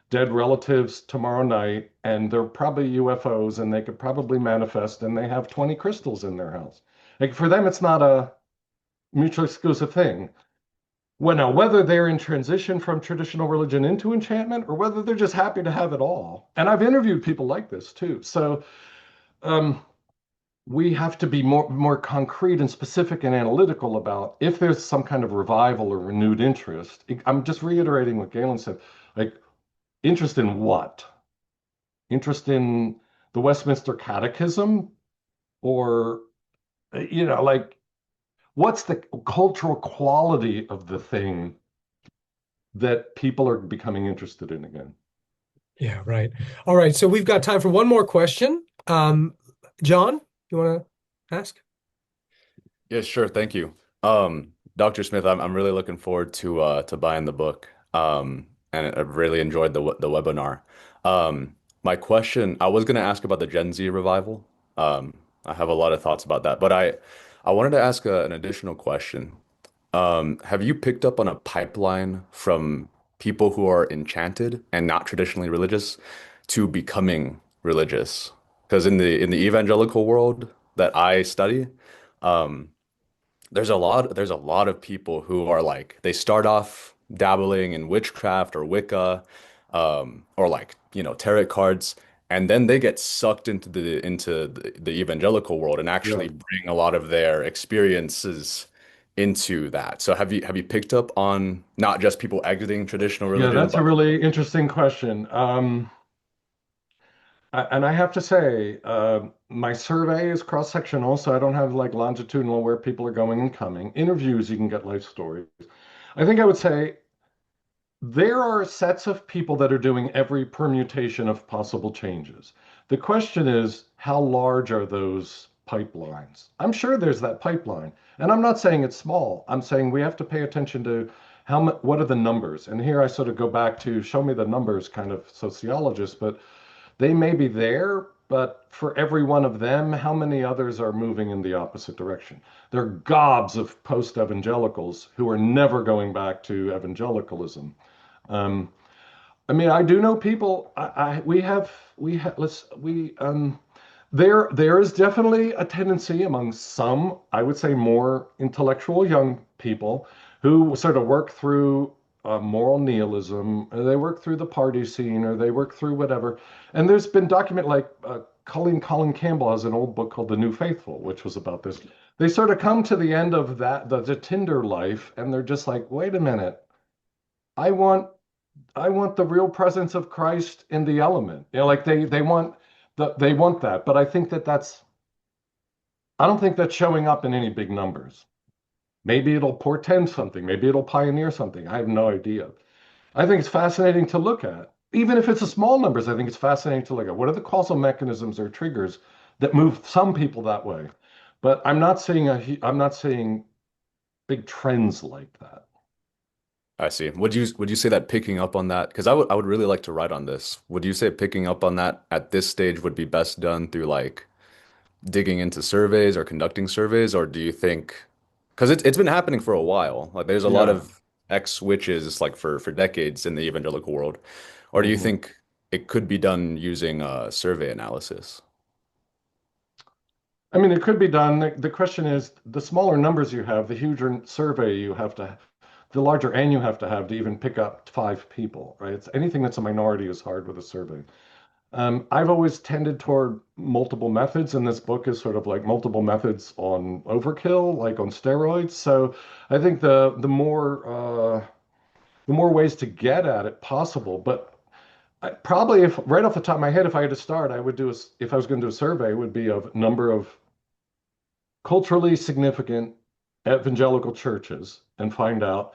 dead relatives tomorrow night, and they're probably UFOs, and they could probably manifest, and they have 20 crystals in their house. Like for them, it's not a mutually exclusive thing. Well, now, whether they're in transition from traditional religion into enchantment, or whether they're just happy to have it all. And I've interviewed people like this too. So um, we have to be more concrete and specific and analytical about if there's some kind of revival or renewed interest. I'm just reiterating what Galen said. Like, interest in what? Interest in the Westminster Catechism? Or, like, what's the cultural quality of the thing that people are becoming interested in again? Yeah, right. All right. So we've got time for one more question. John, you want to ask? Yeah, sure. Thank you. Dr. Smith, I'm really looking forward to buying the book. And I've really enjoyed the webinar. My question, I was going to ask about the Gen Z revival. I have a lot of thoughts about that, but I wanted to ask an additional question. Have you picked up on a pipeline from people who are enchanted and not traditionally religious to becoming religious? Because in the evangelical world that I study, um, there's a lot of people who are like they start off dabbling in witchcraft or Wicca, or like tarot cards, and then they get sucked into the evangelical world and Yeah. actually bring a lot of their experiences into that. So have you picked up on not just people exiting traditional Yeah, religion, that's a but really interesting question. And I have to say, my survey is cross-sectional, so I don't have like longitudinal where people are going and coming. Interviews, you can get life stories. I think I would say there are sets of people that are doing every permutation of possible changes. The question is, how large are those pipelines? I'm sure there's that pipeline. And I'm not saying it's small. I'm saying we have to pay attention to how much, what are the numbers? And here I sort of go back to show me the numbers kind of sociologist, but they may be there, but for every one of them, how many others are moving in the opposite direction? There are gobs of post-evangelicals who are never going back to evangelicalism. Um, I mean, I do know people. We have let's we there is definitely a tendency among some, I would say, more intellectual young people who sort of work through moral nihilism, or they work through the party scene, or they work through whatever. And there's been document like Colin Campbell has an old book called The New Faithful, which was about this. They sort of come to the end of that, the Tinder life, and they're just like, wait a minute, I want I want the real presence of Christ in the element. Like they want that, but I think I don't think that's showing up in any big numbers. Maybe it'll portend something. Maybe it'll pioneer something. I have no idea. I think it's fascinating to look at. Even if it's a small numbers, I think it's fascinating to look at. What are the causal mechanisms or triggers that move some people that way? But I'm not seeing big trends like that. I see. Would you say that picking up on that, because I would really like to write on this. Would you say picking up on that at this stage would be best done through like digging into surveys or conducting surveys, or do you think, because it's been happening for a while, like there's a lot Yeah. of ex witches like for decades in the evangelical world, or do you Mhm. think it could be done using survey analysis? I mean, it could be done. The question is, the smaller numbers you have, the huger survey you have to, the larger N you have to even pick up 5 people, right? It's anything that's a minority is hard with a survey. I've always tended toward multiple methods, and this book is sort of like multiple methods on overkill, like on steroids. So I think the more ways to get at it possible. But probably, if right off the top of my head, if I had to start, I would do if I was going to do a survey, it would be of number of culturally significant evangelical churches and find out,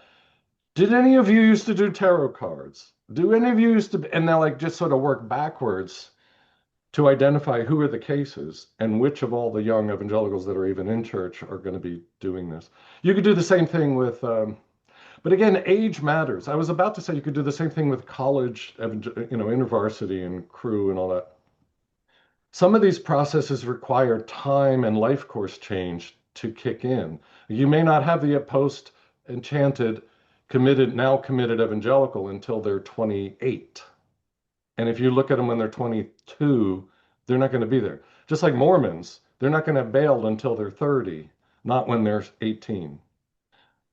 did any of you used to do tarot cards? Do any of you used to, and they'll like just sort of work backwards to identify who are the cases and which of all the young evangelicals that are even in church are going to be doing this. You could do the same thing with, but again, age matters. I was about to say you could do the same thing with college, intervarsity and crew and all that. Some of these processes require time and life course change to kick in. You may not have the post-enchanted, now committed evangelical until they're 28. And if you look at them when they're 22, they're not going to be there. Just like Mormons, they're not going to have bailed until they're 30, not when they're 18.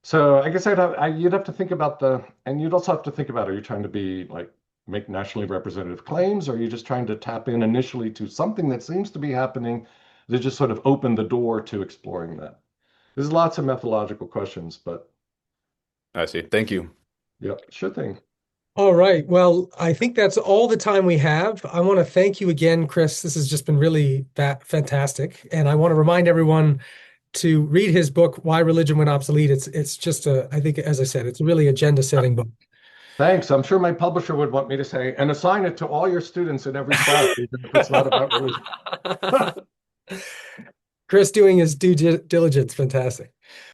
So I guess you'd have to think about and you'd also have to think about, are you trying to be like, make nationally representative claims, or are you just trying to tap in initially to something that seems to be happening that just sort of open the door to exploring that? There's lots of methodological questions, but I see. Thank you. yeah, sure thing. All right. Well, I think that's all the time we have. I want to thank you again, Chris. This has just been really fantastic. And I want to remind everyone to read his book, Why Religion Went Obsolete. It's just I think, as I said, it's really agenda setting book. Thanks. I'm sure my publisher would want me to say, and assign it to all your students in every class, even if it's not about religion. Chris doing his due diligence. Fantastic.